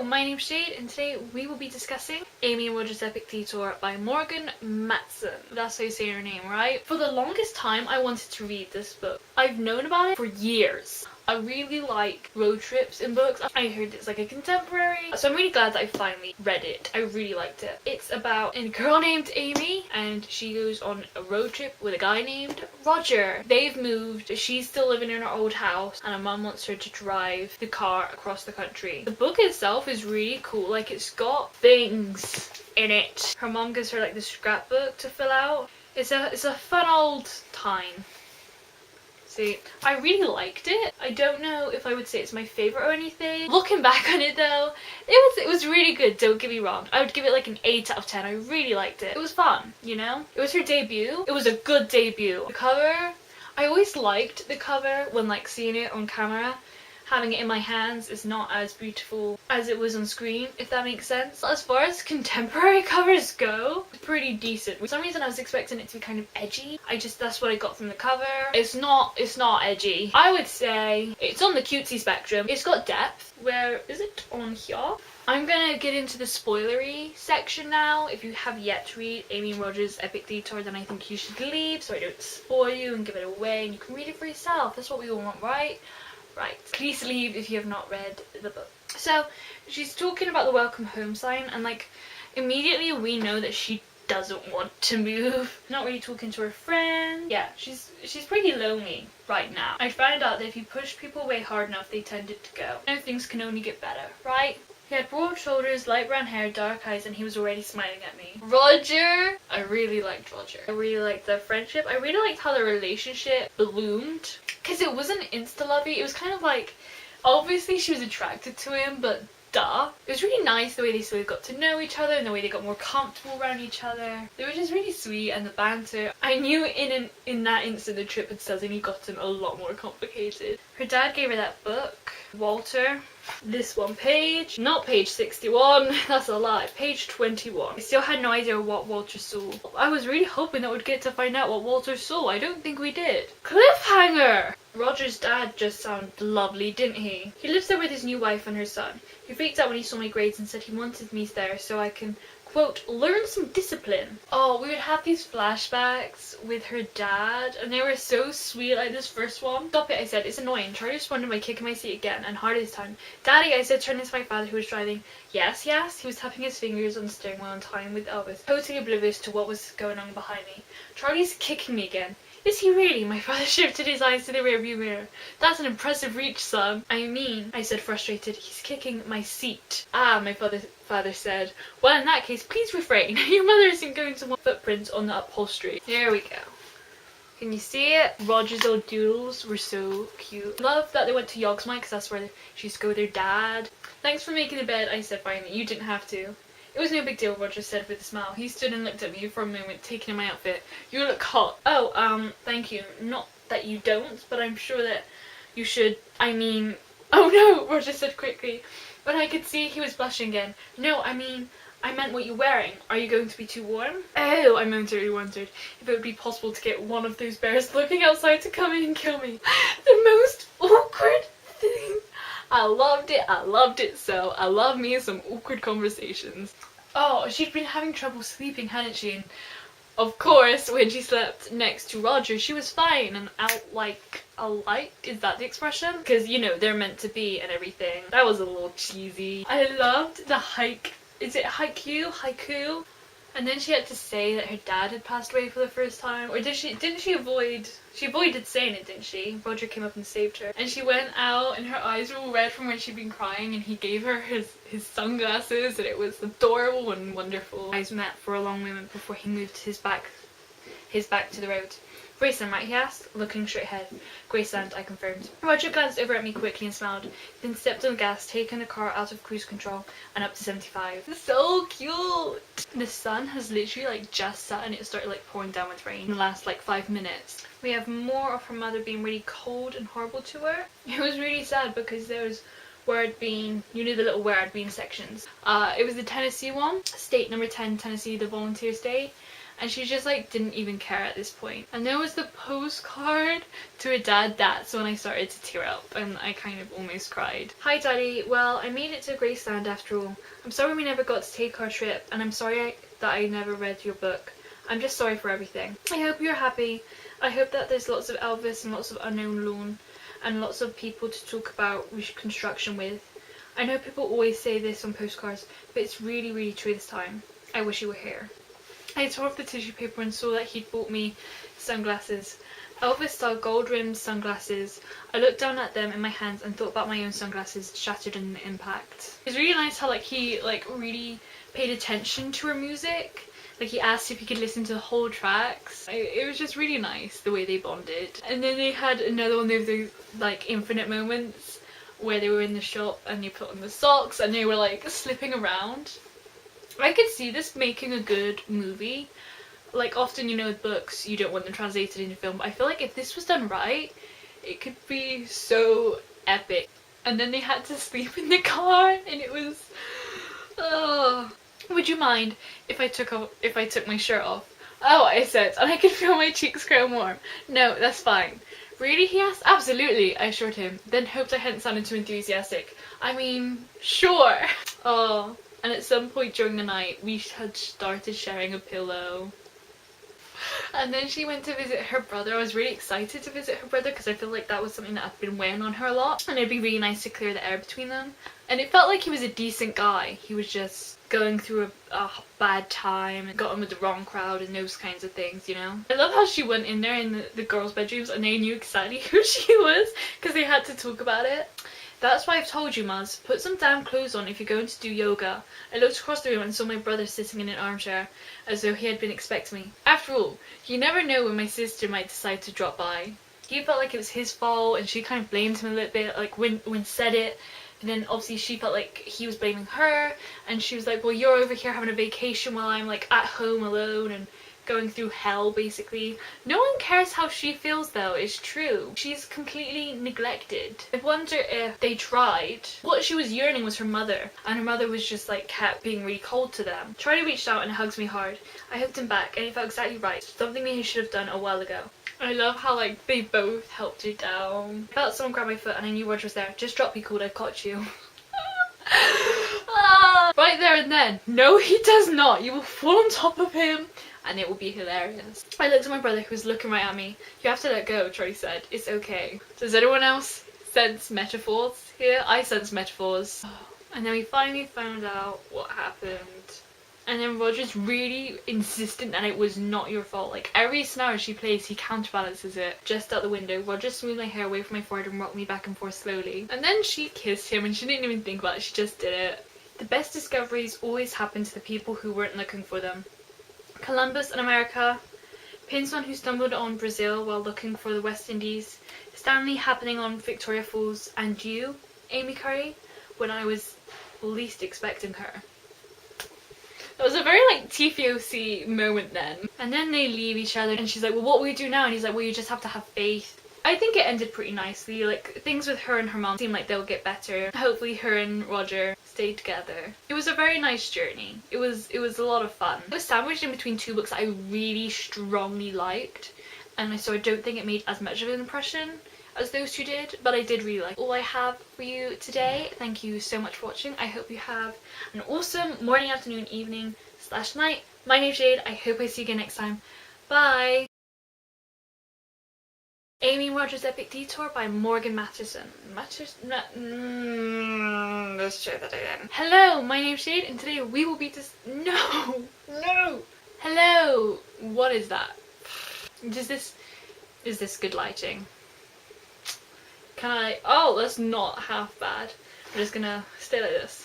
my name's Jade and today we will be discussing Amy and Roger's Epic Detour by Morgan Mattson. That's how you say her name, right? For the longest time I wanted to read this book. I've known about it for years. I really like road trips in books. I heard it's like a contemporary, so I'm really glad that I finally read it. I really liked it. It's about a girl named Amy and she goes on a road trip with a guy named Roger. They've moved, she's still living in her old house and her mum wants her to drive the car across the country. The book itself is really cool, like it's got things in it. Her mum gives her like the scrapbook to fill out. It's a fun old time. I really liked it. I don't know if I would say it's my favourite or anything. Looking back on it though, it was really good, don't get me wrong. I would give it like an 8 out of 10. I really liked it. It was fun, you know? It was her debut. It was a good debut. The cover, I always liked the cover when like seeing it on camera. Having it in my hands is not as beautiful as it was on screen, if that makes sense. As far as contemporary covers go, it's pretty decent. For some reason I was expecting it to be kind of edgy. That's what I got from the cover. It's not edgy. I would say it's on the cutesy spectrum. It's got depth. Where is it? On here? I'm gonna get into the spoilery section now. If you have yet to read Amy and Roger's Epic Detour, then I think you should leave so I don't spoil you and give it away and you can read it for yourself. That's what we all want, right? Right, please leave if you have not read the book. So she's talking about the welcome home sign and like immediately we know that she doesn't want to move. Not really talking to her friend. Yeah, she's pretty lonely right now. I found out that if you push people away hard enough, they tended to go. You know, things can only get better, right? He had broad shoulders, light brown hair, dark eyes, and he was already smiling at me. Roger! I really liked Roger. I really liked their friendship. I really liked how the relationship bloomed. Because it wasn't insta-lovey. It was kind of like, obviously she was attracted to him, but duh. It was really nice the way they slowly got to know each other and the way they got more comfortable around each other. They were just really sweet, and the banter. I knew in that instant the trip had suddenly gotten a lot more complicated. Her dad gave her that book, Walter. This one page, not page 61, that's a lie, page 21. I still had no idea what Walter saw. I was really hoping that we'd get to find out what Walter saw. I don't think we did. Cliffhanger! Roger's dad just sounded lovely, didn't he? He lives there with his new wife and her son. He freaked out when he saw my grades and said he wanted me there so I can, quote, learn some discipline. Oh, we would have these flashbacks with her dad and they were so sweet, like this first one. Stop it, I said, it's annoying. Charlie responded by kicking my seat again and hard this time. Daddy, I said, turning to my father who was driving. Yes, yes, he was tapping his fingers on the steering wheel and time with Elvis, totally oblivious to what was going on behind me. Charlie's kicking me again. Is he really? My father shifted his eyes to the rearview mirror. That's an impressive reach, son. I mean, I said frustrated, he's kicking my seat. Ah, my father said. Well, in that case, please refrain. Your mother isn't going to want footprints on the upholstery. There we go. Can you see it? Roger's old doodles were so cute. Love that they went to Yogsmite because that's where she used to go with her dad. Thanks for making the bed, I said finally. You didn't have to. It was no big deal, Roger said with a smile. He stood and looked at me for a moment, taking in my outfit. You look hot. Oh, thank you. Not that you don't, but I'm sure that you should. I mean... Oh no, Roger said quickly. But I could see he was blushing again. No, I meant what you're wearing. Are you going to be too warm? Oh, I momentarily wondered if it would be possible to get one of those bears looking outside to come in and kill me. The most awkward thing. I loved it so. I love me some awkward conversations. Oh, she'd been having trouble sleeping, hadn't she? And of course, when she slept next to Roger, she was fine and out like a light. Is that the expression? Because, you know, they're meant to be and everything. That was a little cheesy. I loved the is it haiku? And then she had to say that her dad had passed away for the first time. Or didn't she avoided saying it, didn't she? Roger came up and saved her. And she went out and her eyes were all red from when she'd been crying and he gave her his sunglasses and it was adorable and wonderful. Eyes met for a long moment before he moved his back to the road. Graceland, right? He asked, looking straight ahead. Graceland, I confirmed. Roger glanced over at me quickly and smiled, then stepped on the gas, taking the car out of cruise control and up to 75. So cute! The sun has literally like just set and it started like pouring down with rain in the last like 5 minutes. We have more of her mother being really cold and horrible to her. It was really sad because there was where I'd been, you know, the little where I'd been sections. It was the Tennessee one, state number 10, Tennessee, the volunteer state. and she just like didn't even care at this point. And there was the postcard to her dad. That's when I started to tear up and I kind of almost cried. Hi Daddy, well I made it to Graceland after all. I'm sorry we never got to take our trip, and I'm sorry that I never read your book. I'm just sorry for everything. I hope you're happy. I hope that there's lots of Elvis and lots of unknown lawn and lots of people to talk about reconstruction with. I know people always say this on postcards, but it's really, really true this time. I wish you were here. I tore off the tissue paper and saw that he'd bought me sunglasses. Elvis-style gold-rimmed sunglasses. I looked down at them in my hands and thought about my own sunglasses shattered in the impact. It's really nice how like he like really paid attention to her music. Like he asked if he could listen to the whole tracks. It was just really nice the way they bonded. And then they had another one of those like infinite moments where they were in the shop and they put on the socks and they were like slipping around. I could see this making a good movie. Like often, you know, with books you don't want them translated into film, but I feel like if this was done right, it could be so epic. And then they had to sleep in the car and it was Would you mind if I took my shirt off? Oh, I said, and I could feel my cheeks grow warm. No, that's fine. Really, he asked? Absolutely, I assured him, then hoped I hadn't sounded too enthusiastic. I mean, sure. Oh, and at some point during the night, we had started sharing a pillow. And then she went to visit her brother. I was really excited to visit her brother because I feel like that was something that had been weighing on her a lot. And it'd be really nice to clear the air between them. And it felt like he was a decent guy. He was just going through a bad time and got in with the wrong crowd and those kinds of things, you know. I love how she went in there in the girls' bedrooms and they knew exactly who she was because they had to talk about it. That's why I've told you, Muzz. Put some damn clothes on if you're going to do yoga. I looked across the room and saw my brother sitting in an armchair, as though he had been expecting me. After all, you never know when my sister might decide to drop by. He felt like it was his fault, and she kind of blamed him a little bit, like when said it. And then obviously she felt like he was blaming her, and she was like, well, you're over here having a vacation while I'm like at home alone and going through hell, basically. No one cares how she feels though, it's true. She's completely neglected. I wonder if they tried. What she was yearning was her mother, and her mother was just like kept being really cold to them. Charlie reached out and hugged me hard. I hugged him back and it felt exactly right. Something that he should have done a while ago. I love how like they both helped her down. I felt someone grab my foot and I knew Roger was there. Just drop, be cool, I caught you. Right there and then. No, he does not. You will fall on top of him and it will be hilarious. I looked at my brother who was looking right at me. You have to let go, Charlie said. It's okay. Does anyone else sense metaphors here? I sense metaphors. And then we finally found out what happened. And then Roger's really insistent that it was not your fault. Like every scenario she plays, he counterbalances it. Just out the window, Roger smoothed my hair away from my forehead and rocked me back and forth slowly. And then she kissed him and she didn't even think about it, she just did it. The best discoveries always happen to the people who weren't looking for them. Columbus and America, Pinson who stumbled on Brazil while looking for the West Indies, Stanley happening on Victoria Falls, and you, Amy Curry, when I was least expecting her. It was a very like TFOC moment then. And then they leave each other and she's like, well, what will we do now? And he's like, well, you just have to have faith. I think it ended pretty nicely. Like things with her and her mom seem like they'll get better. Hopefully her and Roger stay together. It was a very nice journey. It was a lot of fun. It was sandwiched in between two books that I really strongly liked. And so I don't think it made as much of an impression as those two did, but I did really like all I have for you today. Thank you so much for watching. I hope you have an awesome morning, afternoon, evening / night. My name's Jade. I hope I see you again next time. Bye. Amy and Roger's Epic Detour by Morgan Mattson. Let's try that again. Hello, my name's Jade, and today we will be No! Hello! What is that? Is this good lighting? Can I? Oh, that's not half bad. I'm just gonna stay like this.